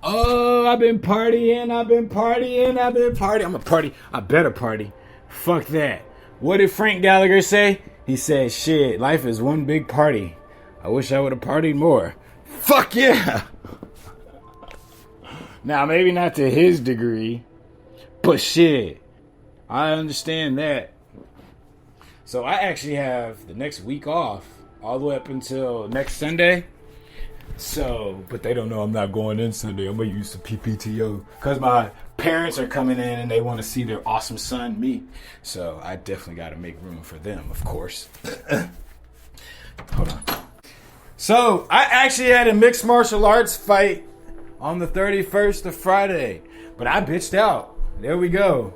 Oh, I've been partying. I'm a party. I better party. Fuck that. What did Frank Gallagher say? He said, shit, life is one big party. I wish I would have partied more. Fuck yeah. Now, maybe not to his degree, but shit, I understand that. So I actually have the next week off, all the way up until next Sunday. So, but they don't know I'm not going in Sunday. I'm going to use the PPTO because my parents are coming in and they want to see their awesome son, me. So I definitely got to make room for them, of course. Hold on. So I actually had a mixed martial arts fight on the 31st of Friday, but I bitched out. There we go.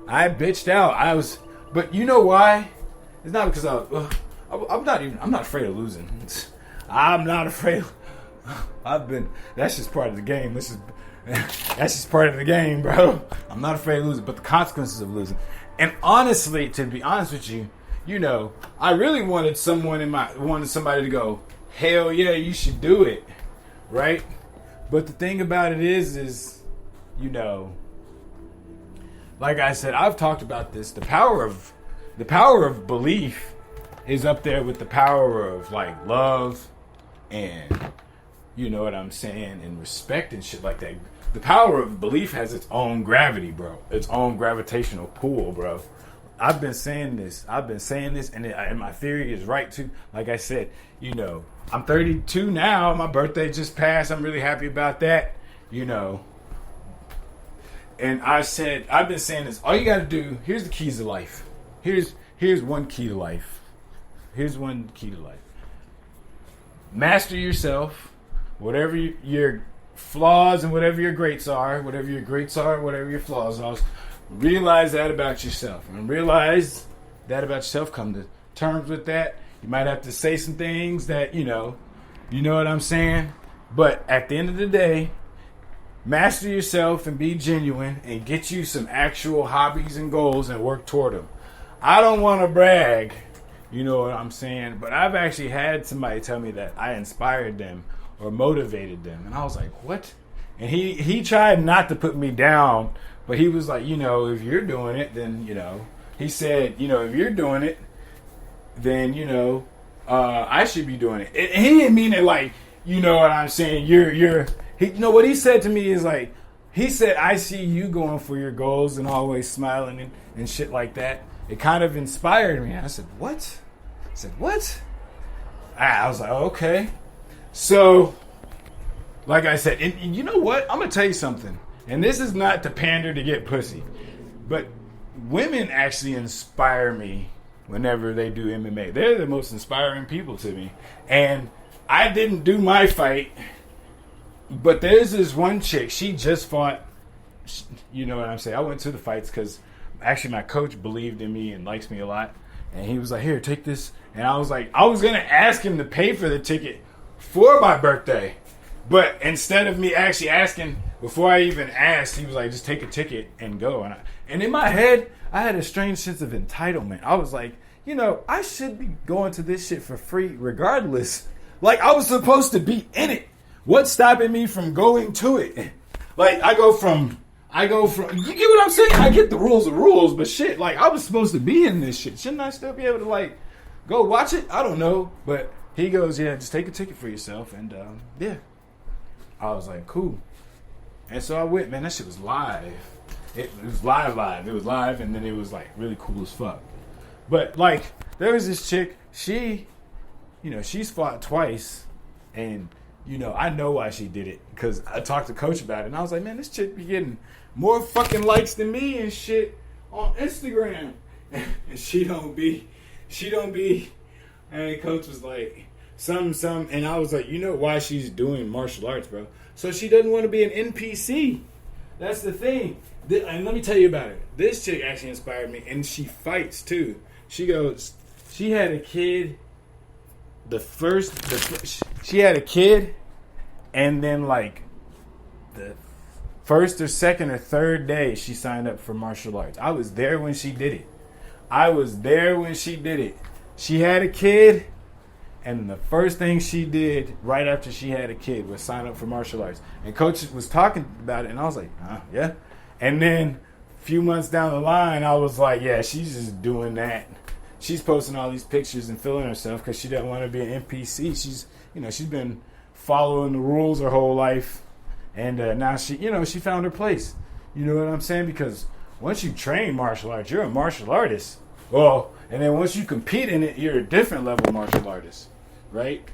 I bitched out. But you know why? It's not because I'm not afraid of losing. I'm not afraid. That's just part of the game. That's just part of the game, bro. I'm not afraid of losing, but the consequences of losing. And honestly, to be honest with you, I really wanted somebody to go, hell yeah, you should do it, right? But the thing about it is, like I said, I've talked about this. The power of belief is up there with the power of like love and, you know what I'm saying, and respect and shit like that. The power of belief has its own gravity, bro. Its own gravitational pull, bro. I've been saying this, and my theory is right too. Like I said, I'm 32 now. My birthday just passed. I'm really happy about that, And I've been saying this. All you got to do. Here's the keys to life. Here's one key to life. Master yourself. Whatever your flaws and whatever your greats are, whatever your flaws are, realize that about yourself. And realize that about yourself. Come to terms with that. You might have to say some things that, you know what I'm saying? But at the end of the day, master yourself and be genuine and get you some actual hobbies and goals and work toward them. I don't want to brag, you know what I'm saying? But I've actually had somebody tell me that I inspired them or motivated them. And I was like, what? And he tried not to put me down, but he was like, if you're doing it, then, he said, if you're doing it, then, I should be doing it. And he didn't mean it like, you know what I'm saying? What he said to me is like, he said, I see you going for your goals and always smiling and shit like that. It kind of inspired me. I said, what? I was like, okay. So, like I said, and you know what? I'm going to tell you something. And this is not to pander to get pussy. But women actually inspire me whenever they do MMA. They're the most inspiring people to me. And I didn't do my fight, but there's this one chick. She just fought. You know what I'm saying? I went to the fights because actually my coach believed in me and likes me a lot. And he was like, here, take this. And I was like, I was going to ask him to pay for the ticket for my birthday. But instead of me actually asking, before I even asked, he was like, just take a ticket and go. And in my head, I had a strange sense of entitlement. I was like, I should be going to this shit for free regardless. Like, I was supposed to be in it. What's stopping me from going to it? Like, I go from, you get what I'm saying? I get the rules, but shit, like, I was supposed to be in this shit. Shouldn't I still be able to, like, go watch it? I don't know. But he goes, yeah, just take a ticket for yourself. And, yeah. I was like, cool. And so I went, man, that shit was live. It was live. It was live, and then it was, like, really cool as fuck. But, like, there was this chick, she's fought twice, and, I know why she did it, because I talked to Coach about it, and I was like, man, this chick be getting more fucking likes than me and shit on Instagram. And she don't be, and Coach was like, some, and I was like, you know why she's doing martial arts, bro? So she doesn't want to be an NPC. That's the thing. And let me tell you about it. This chick actually inspired me, and she fights too. She goes, she had a kid. She had a kid, and then like the first or second or third day, she signed up for martial arts. I was there when she did it. She had a kid, And the first thing she did right after she had a kid was sign up for martial arts. And coach was talking about it, and I was like, yeah. And then a few months down the line, I was like, yeah, she's just doing that. She's posting all these pictures and feeling herself because she doesn't want to be an NPC. She's been following the rules her whole life, and now she found her place. You know what I'm saying? Because once you train martial arts, you're a martial artist. Well, and then once you compete in it, you're a different level martial artist. Right?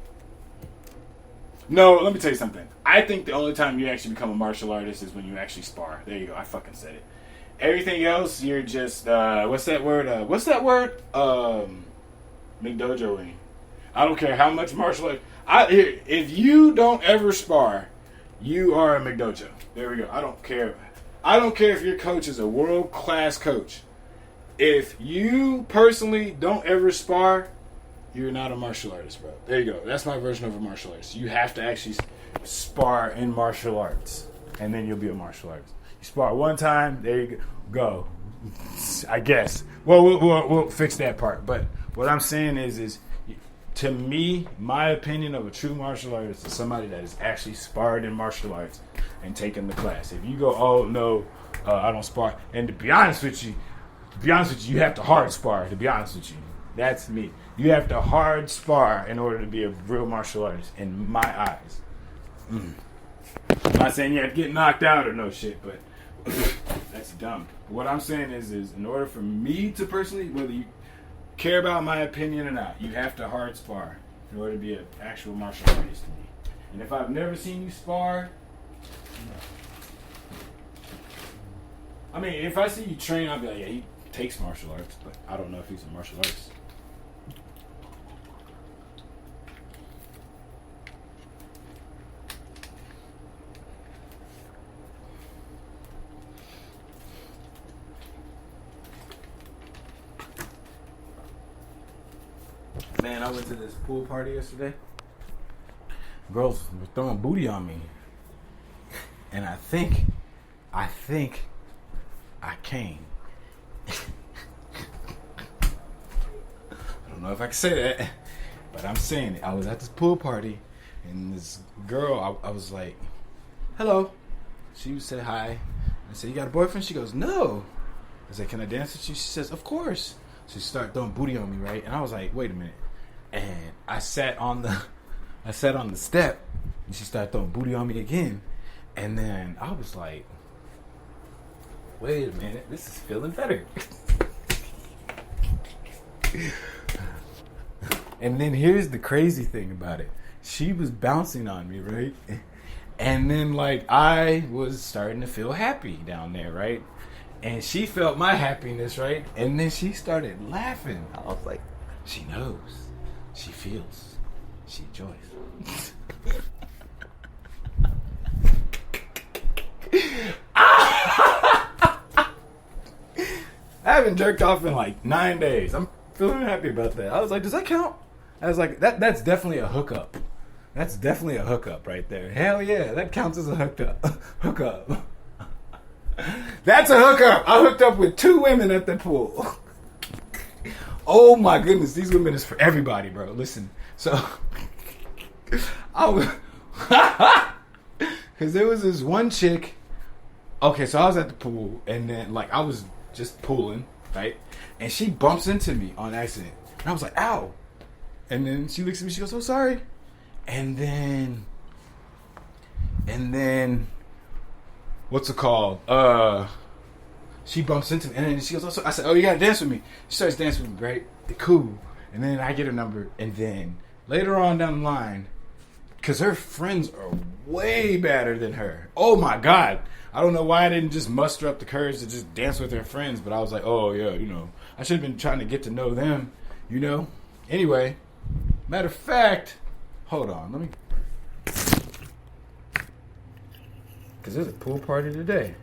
No, let me tell you something. I think the only time you actually become a martial artist is when you actually spar. There you go. I fucking said it. Everything else, you're just what's that word? McDojoing. I don't care how much martial art. If you don't ever spar, you are a McDojo. There we go. I don't care. I don't care if your coach is a world class coach. If you personally don't ever spar, you're not a martial artist, bro. There you go. That's my version of a martial artist. You have to actually spar in martial arts, and then you'll be a martial artist. You spar one time, there you go. I guess. Well, we'll fix that part. But what I'm saying is to me, my opinion of a true martial artist is somebody that has actually sparred in martial arts and taken the class. If you go, oh no, I don't spar, and to be honest with you, you have to hard spar. To be honest with you, that's me. You have to hard spar in order to be a real martial artist, in my eyes. I'm not saying you have to get knocked out or no shit, but that's dumb. What I'm saying is in order for me to personally, whether you care about my opinion or not, you have to hard spar in order to be an actual martial artist to me. And if I've never seen you spar, I mean, if I see you train, I'll be like, yeah, he takes martial arts, but I don't know if he's a martial artist. Man, I went to this pool party yesterday. Girls were throwing booty on me. And I think I came. I don't know if I can say that, but I'm saying it. I was at this pool party, and this girl, I was like, hello. She said hi. I said, you got a boyfriend? She goes, no. I said, can I dance with you? She says, of course. She started throwing booty on me, right? And I was like, wait a minute. And I sat on the step, and she started throwing booty on me again. And then I was like, wait a minute, this is feeling better. And then here's the crazy thing about it. She was bouncing on me, right? And then like I was starting to feel happy down there, right? And she felt my happiness, right? And then she started laughing. I was like, she knows. She feels. She enjoys. I haven't jerked off in like 9 days. I'm feeling happy about that. I was like, does that count? I was like, that's definitely a hookup. That's definitely a hookup right there. Hell yeah, that counts as a hookup. That's a hookup. I hooked up with 2 women at the pool. Oh my goodness, these women is for everybody, bro. Listen, so I was, because there was this one chick. Okay, so I was at the pool, and then like I was just pooling, right? And she bumps into me on accident, and I was like, "Ow!" And then she looks at me, she goes, "Oh, sorry." And then, what's it called? She bumps into me, and then she goes, "Oh," I said, "Oh, you gotta dance with me." She starts dancing with me, right? Cool. And then I get her number, and then later on down the line, because her friends are way better than her. Oh my God. I don't know why I didn't just muster up the courage to just dance with her friends, but I was like, oh yeah, I should have been trying to get to know them, Anyway, matter of fact, hold on, let me, because there's a pool party today.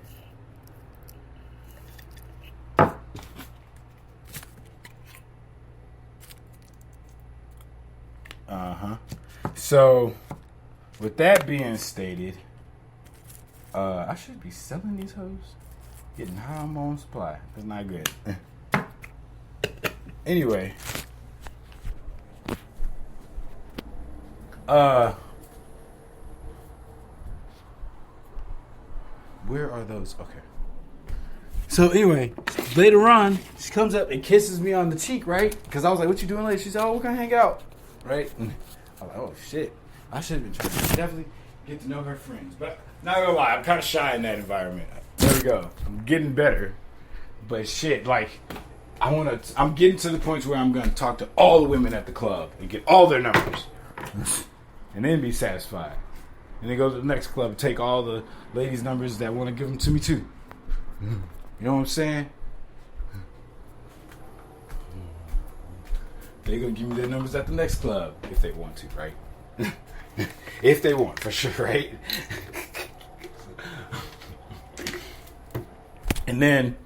So, with that being stated, I should be selling these hoes. Getting high on my own supply. That's not good. Anyway. Where are those? Okay. So anyway, later on, she comes up and kisses me on the cheek, right? Because I was like, "What you doing later?" She said, "Oh, we're gonna hang out," right? And I was like, "Oh shit, I should have been trying to definitely get to know her friends." But not gonna lie, I'm kind of shy in that environment. There we go. I'm getting better, but shit, like I'm getting to the point where I'm gonna talk to all the women at the club and get all their numbers, and then be satisfied. And then go to the next club and take all the ladies' numbers that want to give them to me too. You know what I'm saying? They're going to give me their numbers at the next club if they want to, right? If they want, for sure, right? And then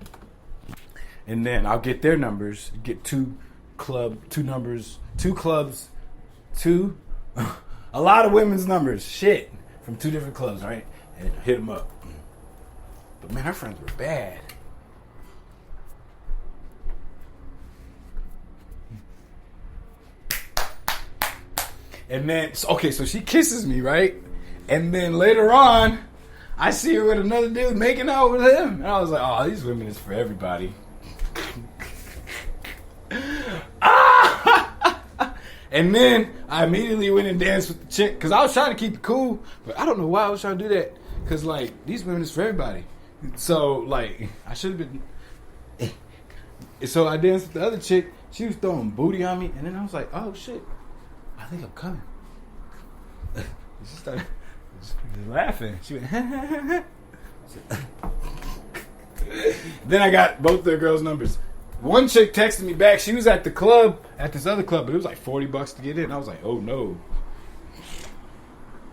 I'll get their numbers, get two clubs, a lot of women's numbers, shit, from 2 different clubs, right? And hit them up. But man, her friends were bad. And then, okay, so she kisses me, right? And then later on, I see her with another dude making out with him. And I was like, oh, these women is for everybody. And then I immediately went and danced with the chick. Because I was trying to keep it cool. But I don't know why I was trying to do that. Because, like, these women is for everybody. So, like, I should have been... So I danced with the other chick. She was throwing booty on me. And then I was like, oh, shit. I think I'm coming. She started laughing. She went, Then I got both their girls' numbers. One chick texted me back. She was at the club, at this other club, but it was like $40 to get in. I was like, oh no.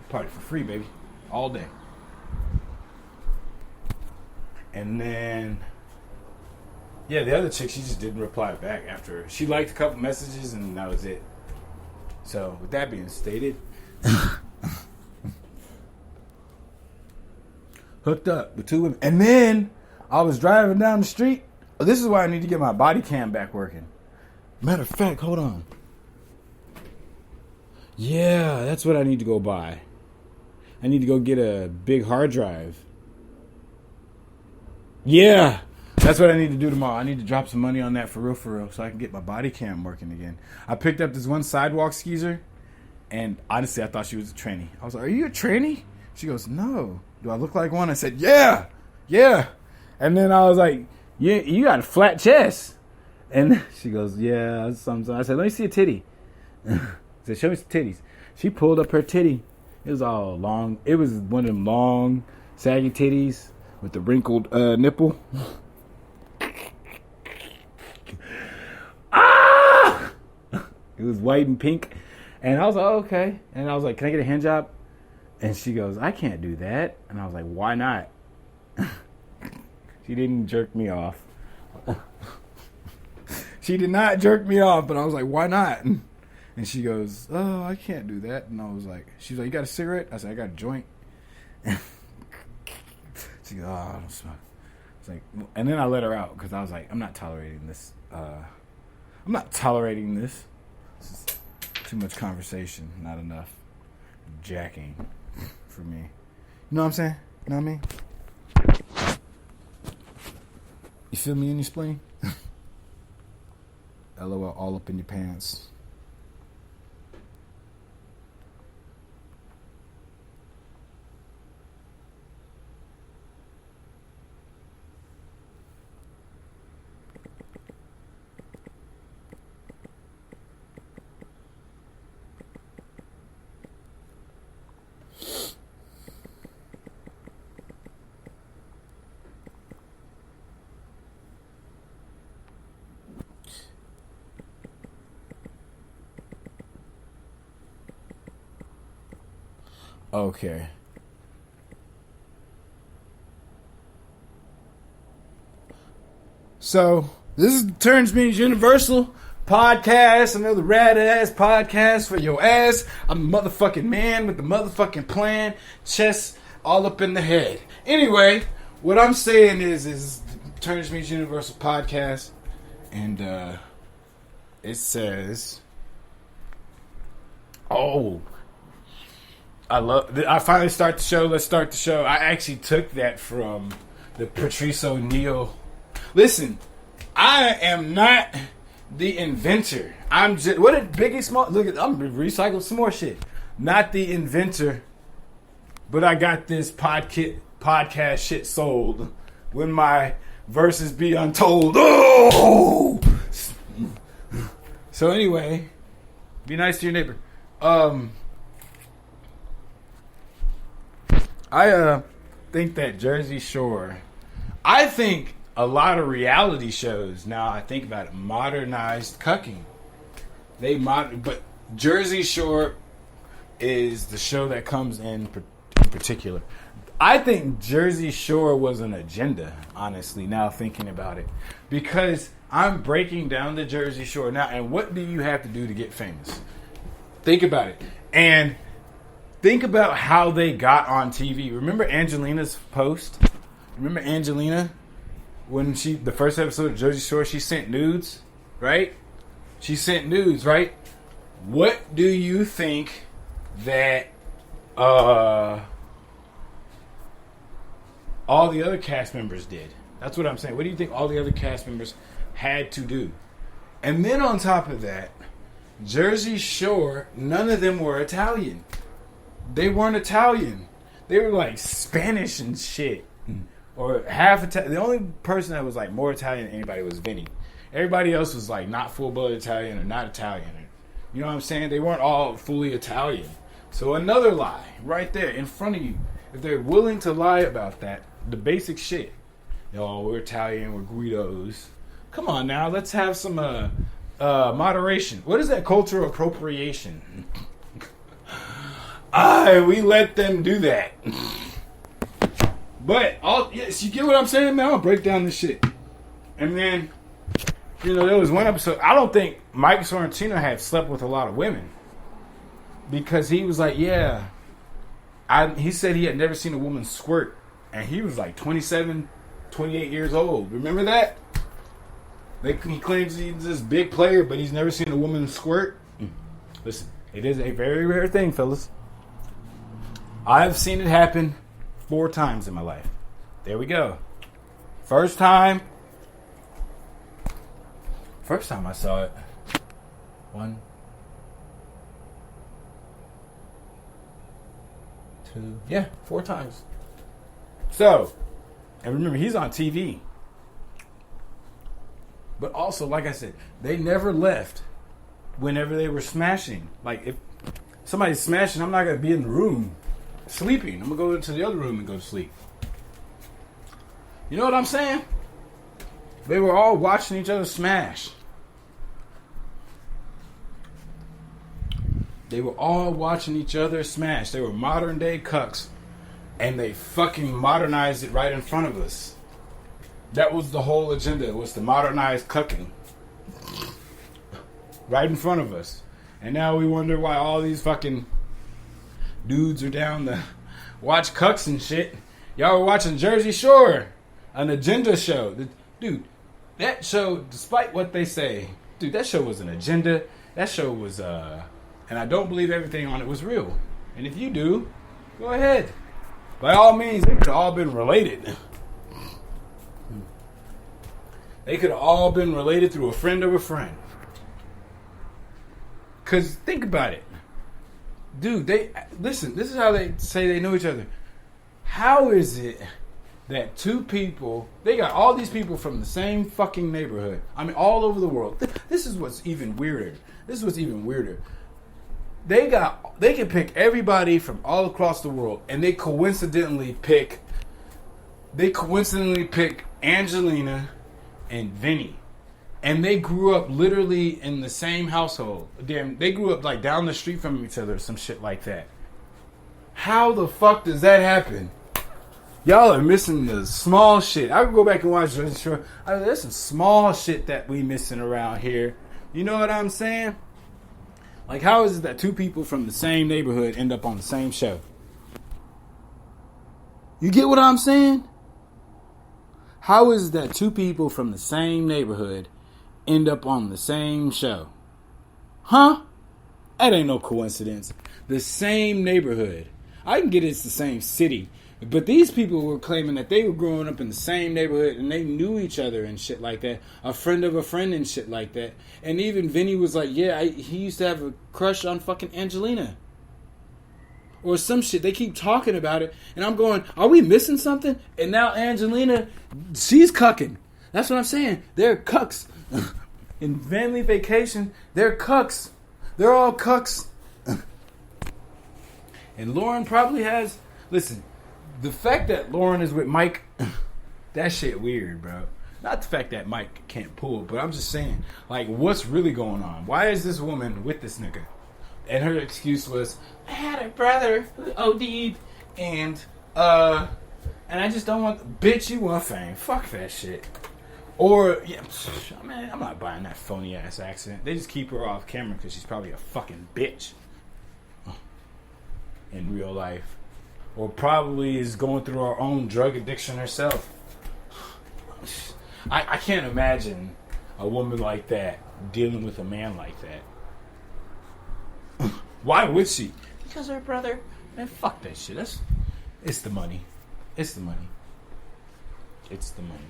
Party for free, baby. All day. And then, yeah, the other chick, she just didn't reply back after. She liked a couple messages and that was it. So, with that being stated, hooked up with 2 women. And then I was driving down the street. Oh, this is why I need to get my body cam back working. Matter of fact, hold on. Yeah, that's what I need to go buy. I need to go get a big hard drive. Yeah, that's what I need to do tomorrow. I need to drop some money on that for real, so I can get my body cam working again. I picked up this one sidewalk skeezer, and honestly, I thought she was a tranny. I was like, are you a tranny? She goes, no. Do I look like one? I said, yeah. And then I was like, yeah, you got a flat chest. And she goes, yeah, something. I said, let me see a titty. I said, show me some titties. She pulled up her titty. It was all long. It was one of them long, saggy titties with the wrinkled nipple. Ah! It was white and pink. And I was like, oh, okay. And I was like, can I get a hand job? And she goes, I can't do that. And I was like, why not? She didn't jerk me off. She did not jerk me off, but I was like, why not? And she goes, oh, I can't do that. And I was like, she's like, you got a cigarette? I said, I got a joint. She goes, oh, I don't smoke. It's like, and then I let her out because I was like, I'm not tolerating this. This is too much conversation, not enough jacking for me. You know what I'm saying? You know what I mean? You feel me in your spleen? LOL, all up in your pants. Okay. So, this is the Turns Means Universal podcast, another rad-ass podcast for your ass. I'm a motherfucking man with the motherfucking plan, chest all up in the head. Anyway, what I'm saying is Turns Means Universal podcast, and it says, oh, I finally start the show. Let's start the show. I actually took that from the Patrice O'Neal. Listen, I am not the inventor. I'm just what did Biggie Small look at? I'm recycling some more shit. Not the inventor, but I got this podcast shit sold. When my verses be untold. Oh! So anyway, be nice to your neighbor. I think that Jersey Shore. I think a lot of reality shows now. I think about it, modernized cucking. But Jersey Shore is the show that comes in particular. I think Jersey Shore was an agenda, honestly, now thinking about it. Because I'm breaking down the Jersey Shore now, and what do you have to do to get famous? Think about it. And think about how they got on TV. Remember Angelina's post? Remember Angelina? When the first episode of Jersey Shore, she sent nudes, right? She sent nudes, right? What do you think that all the other cast members did? That's what I'm saying. What do you think all the other cast members had to do? And then on top of that, Jersey Shore, none of them were Italian. They weren't Italian. They were like Spanish and shit. Or half Italian. The only person that was like more Italian than anybody was Vinny. Everybody else was like not full-blood Italian or not Italian. You know what I'm saying? They weren't all fully Italian. So another lie right there in front of you. If they're willing to lie about that, the basic shit. Oh, we're Italian, we're Guidos. Come on now, let's have some moderation. What is that? Cultural appropriation. We let them do that. But yes, you get what I'm saying, man. I'm gonna break down this shit. And then, there was one episode. I don't think Mike Sorrentino had slept with a lot of women because he was like, yeah. He said he had never seen a woman squirt, and he was like 27, 28 years old. Remember that? He claims he's this big player, but he's never seen a woman squirt. Listen, it is a very rare thing, fellas. I've seen it happen 4 times in my life. There we go. First time I saw it. 1, 2, 4 times. So, and remember, he's on TV. But also, like I said, they never left whenever they were smashing. Like, if somebody's smashing, I'm not going to be in the room sleeping. I'm going to go into the other room and go to sleep. You know what I'm saying? They were all watching each other smash. They were all watching each other smash. They were modern day cucks. And they fucking modernized it right in front of us. That was the whole agenda, was to modernize cucking. Right in front of us. And now we wonder why all these fucking dudes are down to watch cucks and shit. Y'all were watching Jersey Shore. An agenda show. Dude, that show, despite what they say, dude, that show was an agenda. That show was, and I don't believe everything on it was real. And if you do, go ahead. By all means, they could have all been related. They could have all been related through a friend of a friend. Because think about it. Dude, listen, this is how they say they know each other. How is it that 2 people, they got all these people from the same fucking neighborhood. I mean, all over the world. This is what's even weirder. They can pick everybody from all across the world, and they coincidentally pick Angelina and Vinny. And they grew up literally in the same household. Damn, they grew up like down the street from each other or some shit like that. How the fuck does that happen? Y'all are missing the small shit. I could go back and watch Jersey Shore. There's some small shit that we missing around here. You know what I'm saying? Like, how is it that 2 people from the same neighborhood end up on the same show? You get what I'm saying? How is it that 2 people from the same neighborhood end up on the same show? Huh? That ain't no coincidence. The same neighborhood. I can get it's the same city. But these people were claiming that they were growing up in the same neighborhood and they knew each other and shit like that. A friend of a friend and shit like that. And even Vinny was like, yeah, he used to have a crush on fucking Angelina. Or some shit. They keep talking about it. And I'm going, are we missing something? And now Angelina, she's cucking. That's what I'm saying. They're cucks. In Family Vacation, they're cucks. They're all cucks. And Lauren probably has... Listen, the fact that Lauren is with Mike, that shit weird, bro. Not the fact that Mike can't pull, but I'm just saying, like, what's really going on? Why is this woman with this nigga? And her excuse was, I had a brother who OD'd, and I just don't want... Bitch, you want fame. Fuck that shit. Or, yeah, man, I'm not buying that phony-ass accent. They just keep her off camera because she's probably a fucking bitch in real life. Or probably is going through her own drug addiction herself. I can't imagine a woman like that dealing with a man like that. Why would she? Because her brother. Man, fuck that shit. It's the money. It's the money. It's the money.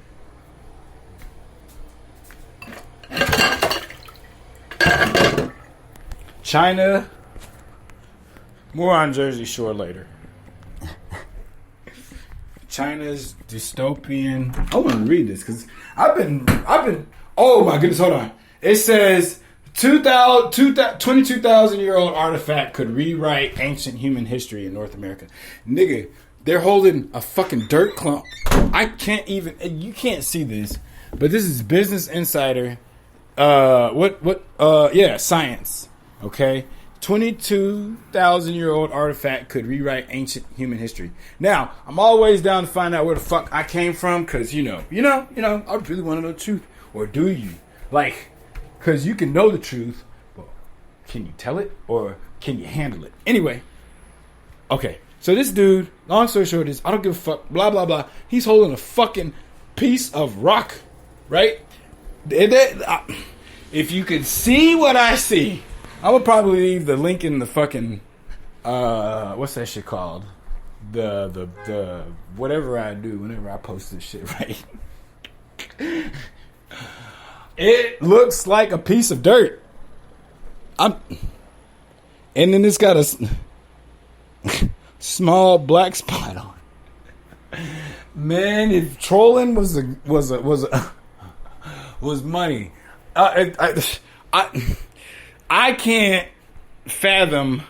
China. More on Jersey Shore later. China's dystopian. I want to read this because I've been. Oh my goodness! Hold on. It says 22,000-year-old artifact could rewrite ancient human history in North America. Nigga, they're holding a fucking dirt clump. I can't even. You can't see this, but this is Business Insider. Yeah, science. Okay. 22,000-year-old artifact could rewrite ancient human history. Now, I'm always down to find out where the fuck I came from, because, you know, I really want to know the truth. Or do you? Like, because you can know the truth, but can you tell it? Or can you handle it? Anyway, okay. So this dude, long story short is, I don't give a fuck, blah, blah, blah. He's holding a fucking piece of rock, right? If you could see what I see, I would probably leave the link in the fucking what's that shit called? The whatever I do whenever I post this shit, right? It looks like a piece of dirt. And then it's got a small black spot on it. Man, if trolling was money, I can't fathom.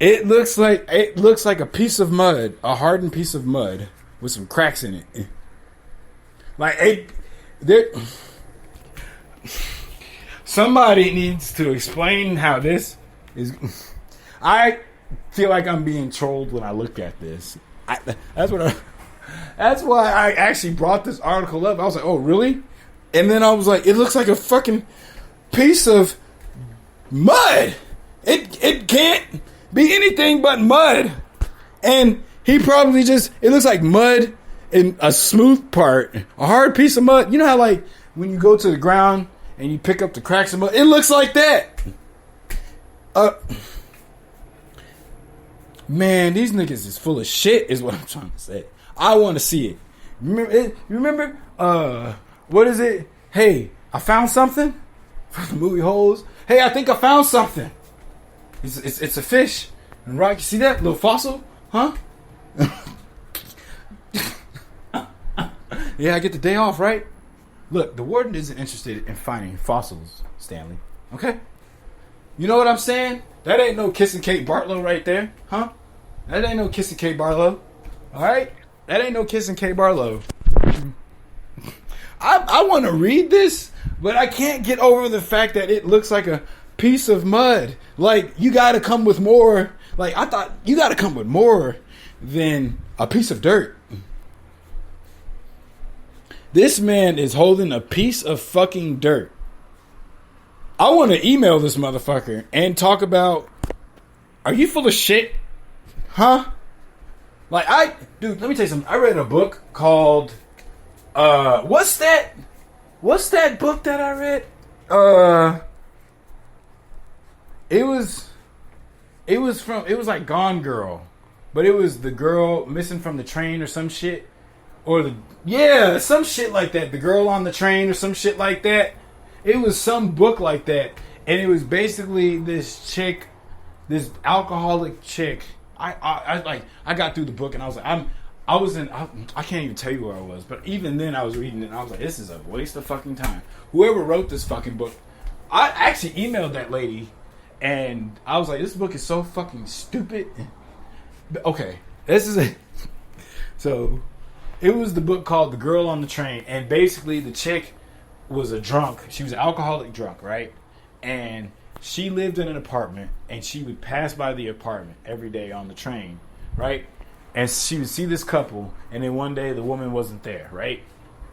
It looks like a piece of mud, a hardened piece of mud with some cracks in it. Like somebody needs to explain how this is. I feel like I'm being trolled when I look at this. That's why I actually brought this article up. I was like, oh really? And then I was like, it looks like a fucking piece of mud. It can't be anything but mud. And he probably it looks like mud in a smooth part, a hard piece of mud. You know how like when you go to the ground and you pick up the cracks of mud, it looks like that. Man, these niggas is full of shit is what I'm trying to say. I want to see it. Remember what is it? Hey, I found something. From the movie Holes. Hey, I think I found something. It's a fish. And right, you see that little fossil? Huh? Yeah, I get the day off, right? Look, the warden isn't interested in finding fossils, Stanley. Okay? You know what I'm saying? That ain't no Kissing Kate Barlow right there, huh? That ain't no Kissing Kate Barlow. Alright? That ain't no Kissing Kate Barlow. I want to read this, but I can't get over the fact that it looks like a piece of mud. Like, you got to come with more. Like, I thought you got to come with more than a piece of dirt. This man is holding a piece of fucking dirt. I want to email this motherfucker and talk about, are you full of shit? Huh? Like, dude, let me tell you something. I read a book called, what's that book that I read? It was like Gone Girl, but it was the girl missing from the train or some shit, or some shit like that. The girl on the train or some shit like that. It was some book like that, and it was basically this chick, this alcoholic chick. I got through the book and I was like, I can't even tell you where I was, but even then I was reading it and I was like, this is a waste of fucking time. Whoever wrote this fucking book, I actually emailed that lady and I was like, this book is so fucking stupid. Okay, this is it. So it was the book called The Girl on the Train, and basically the chick was a drunk. She was an alcoholic drunk, right? And she lived in an apartment, and she would pass by the apartment every day on the train, right? And she would see this couple, and then one day the woman wasn't there, right?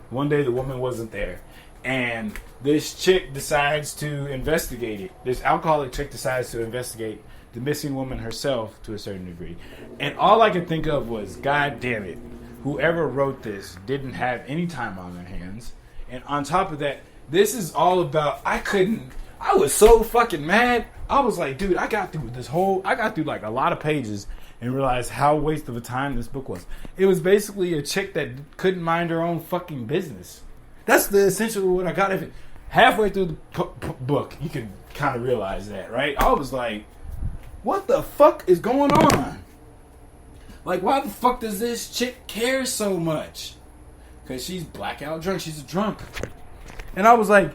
One day the woman wasn't there. And this chick decides to investigate it. This alcoholic chick decides to investigate the missing woman herself to a certain degree. And all I could think of was, God damn it, whoever wrote this didn't have any time on their hands. And on top of that, this is all about, I was so fucking mad. I was like, dude, I got through like a lot of pages and realized how waste of a time this book was. It was basically a chick that couldn't mind her own fucking business. That's the essentially what I got. If halfway through the book, you could kind of realize that, right? I was like, what the fuck is going on? Like, why the fuck does this chick care so much? Because she's blackout drunk. She's a drunk. And I was like,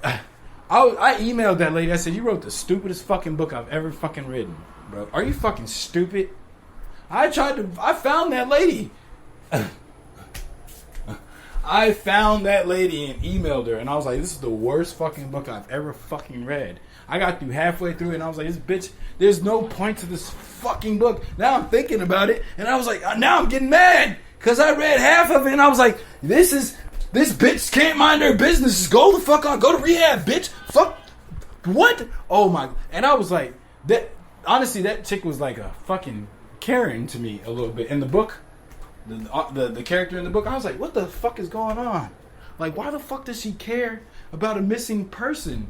I emailed that lady. I said, you wrote the stupidest fucking book I've ever fucking written, bro. Are you fucking stupid? I found that lady. I found that lady and emailed her. And I was like, this is the worst fucking book I've ever fucking read. I got through halfway through it and I was like, this bitch, there's no point to this fucking book. Now I'm thinking about it. And I was like, now I'm getting mad. Because I read half of it and I was like, this bitch can't mind her business. Just go the fuck on. Go to rehab, bitch. Fuck. What? Oh my. And I was like, honestly, that chick was like a fucking Karen to me a little bit. In the book, the character in the book, I was like, what the fuck is going on? Like, why the fuck does she care about a missing person?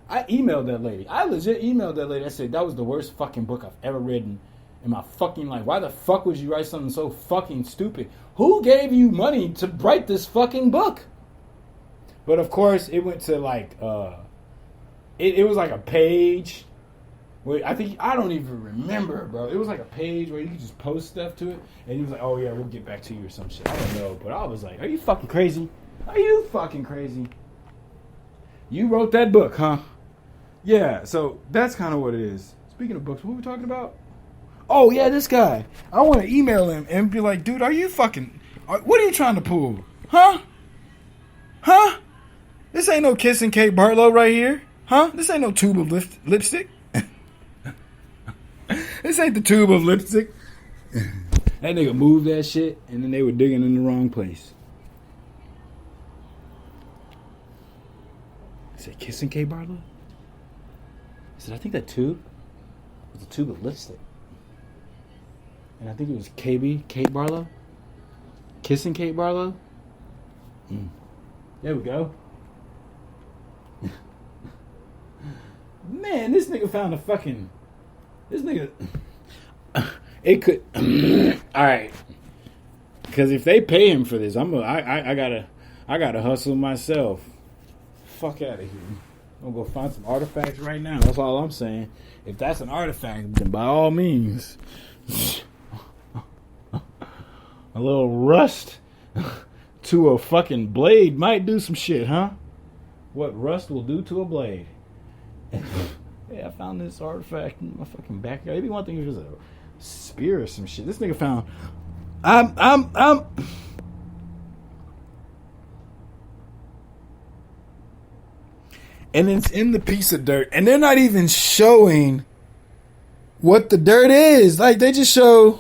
I emailed that lady. I legit emailed that lady. I said, that was the worst fucking book I've ever written in my fucking life. Why the fuck would you write something so fucking stupid? Who gave you money to write this fucking book? But of course, it went to like, it was like a page where I don't even remember, bro. It was like a page where you could just post stuff to it, and he was like, oh yeah, we'll get back to you or some shit. I don't know, but I was like, are you fucking crazy? Are you fucking crazy? You wrote that book, huh? Yeah, so that's kind of what it is. Speaking of books, what were we talking about? Oh, yeah, this guy. I want to email him and be like, dude, are you fucking... What are you trying to pull? Huh? Huh? This ain't no Kissing Kate Barlow right here. Huh? This ain't no tube of lipstick. This ain't the tube of lipstick. That nigga moved that shit, and then they were digging in the wrong place. I said, Kissing Kate Barlow? I said, I think that tube was a tube of lipstick. And I think it was Kate Barlow. Kissing Kate Barlow. There we go. Man, this nigga found a fucking... This nigga... It could... Alright. Because if they pay him for this, I gotta hustle myself. Fuck out of here. I'm gonna go find some artifacts right now. That's all I'm saying. If that's an artifact, then by all means... A little rust to a fucking blade might do some shit, huh? What rust will do to a blade. Yeah, I found this artifact in my fucking backyard. Maybe one thing was a spear or some shit. This nigga found... And it's in the piece of dirt. And they're not even showing what the dirt is. Like, they just show...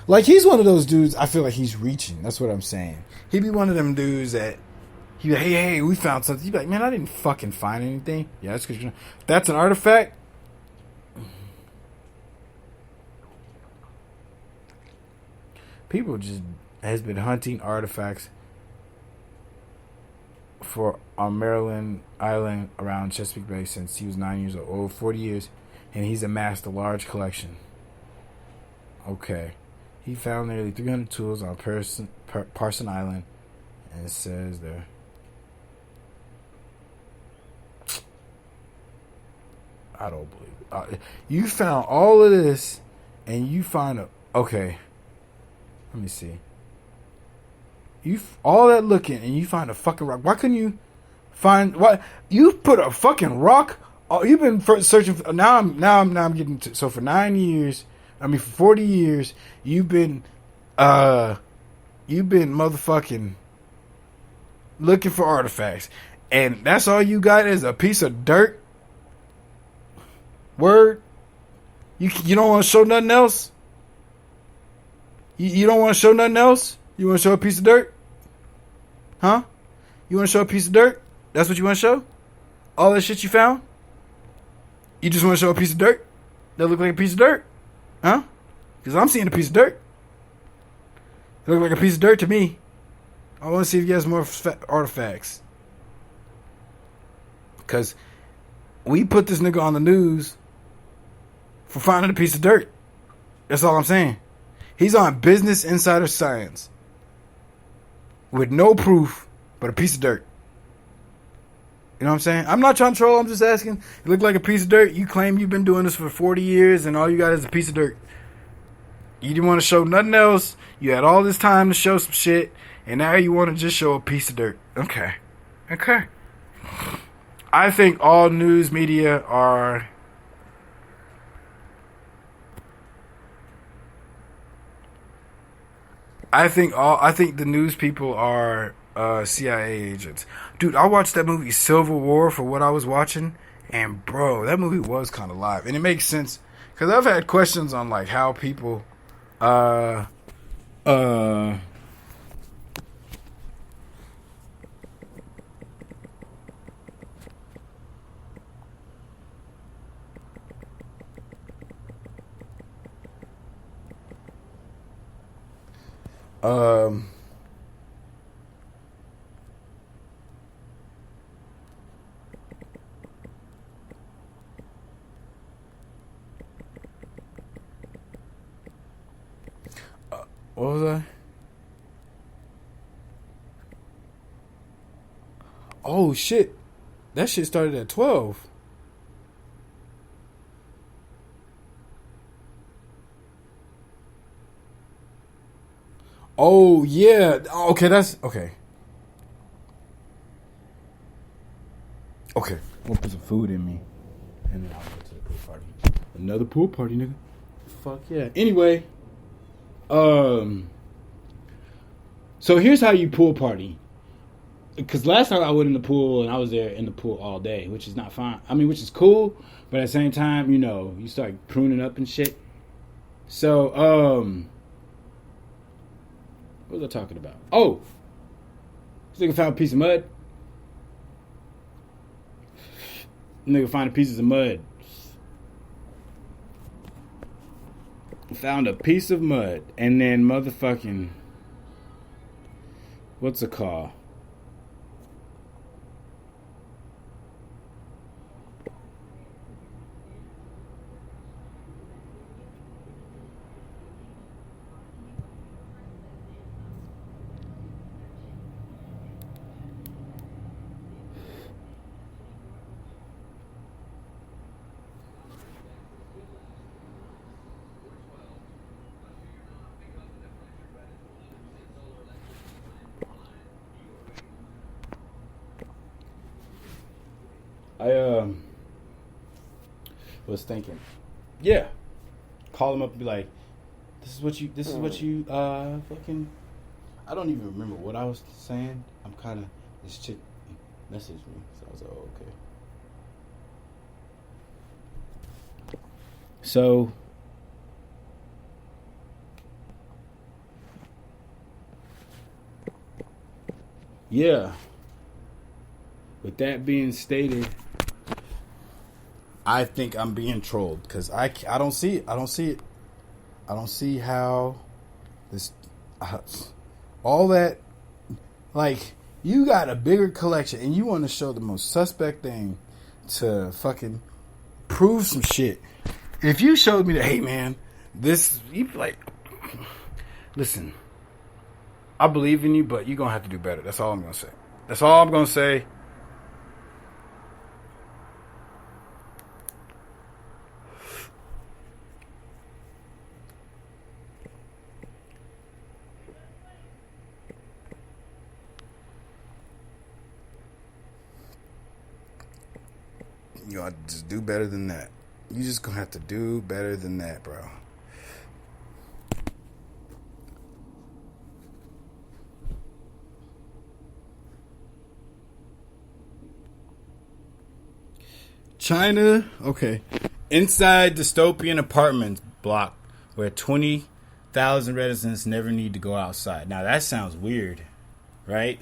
Like, he's one of those dudes, I feel like he's reaching. That's what I'm saying. He'd be one of them dudes that, he'd be like, hey, we found something. He'd be like, man, I didn't fucking find anything. Yeah, that's because that's an artifact. People just has been hunting artifacts for on Maryland Island around Chesapeake Bay since he was 9 years old, over 40 years, and he's amassed a large collection. Okay. He found nearly 300 tools on Parson Island, and it says there. I don't believe it. You found all of this, and you find a... Okay. Let me see. All that looking, and you find a fucking rock. Why couldn't you find... Why you put a fucking rock... Oh, you've been searching for... Now I'm getting to... So for 9 years... for 40 years, you've been motherfucking looking for artifacts, and that's all you got is a piece of dirt. Word, you don't want to show nothing else. You don't want to show nothing else. You want to show a piece of dirt, huh? You want to show a piece of dirt? That's what you want to show? All that shit you found? You just want to show a piece of dirt that look like a piece of dirt? Huh? Because I'm seeing a piece of dirt. It looks like a piece of dirt to me. I want to see if he has more artifacts. Because we put this nigga on the news for finding a piece of dirt. That's all I'm saying. He's on Business Insider Science with no proof but a piece of dirt. You know what I'm saying? I'm not trying to troll. I'm just asking. It looked like a piece of dirt. You claim you've been doing this for 40 years and all you got is a piece of dirt. You didn't want to show nothing else. You had all this time to show some shit. And now you want to just show a piece of dirt. Okay. I think all news media are... I think the news people are CIA agents. Dude, I watched that movie Civil War for what I was watching, and bro, that movie was kind of live, and it makes sense because I've had questions on like how people what was I? Oh shit. That shit started at 12. Oh yeah. Okay, that's okay. Okay. I'm gonna put some food in me. And then I'll go to the pool party. Another pool party, nigga. Fuck yeah. Anyway. So here's how you pool party. Because last time I went in the pool and I was there in the pool all day, which is not fine. I mean, which is cool, but at the same time, you know, you start pruning up and shit. So, what was I talking about? Oh, this nigga found a piece of mud. Nigga finding pieces of mud. Found a piece of mud, and then motherfucking, what's it called? I was thinking, yeah, call him up and be like, this is what you fucking, I don't even remember what I was saying. I'm kind of, this chick messaged me, so I was like, oh, okay. So, yeah, with that being stated, I think I'm being trolled because I don't see it. I don't see it. I don't see how this all that, like, You got a bigger collection, and you want to show the most suspect thing to fucking prove some shit. If you showed me that, hey man, this, you'd be like, listen, I believe in you, but you're gonna have to do better. That's all I'm gonna say. That's all I'm gonna say. You gotta just do better than that. You just gonna have to do better than that, bro. China, okay. Inside dystopian apartment block where 20,000 residents never need to go outside. Now that sounds weird, right?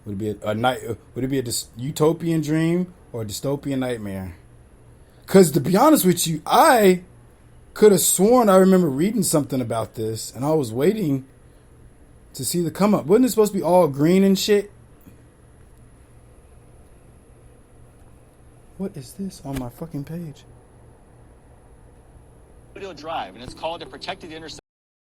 Would it be a night? Would it be a utopian dream or a dystopian nightmare? Because to be honest with you, I could have sworn I remember reading something about this, and I was waiting to see the come up. Wasn't it supposed to be all green and shit? What is this on my fucking page? Drive, and it's called a protected intersection.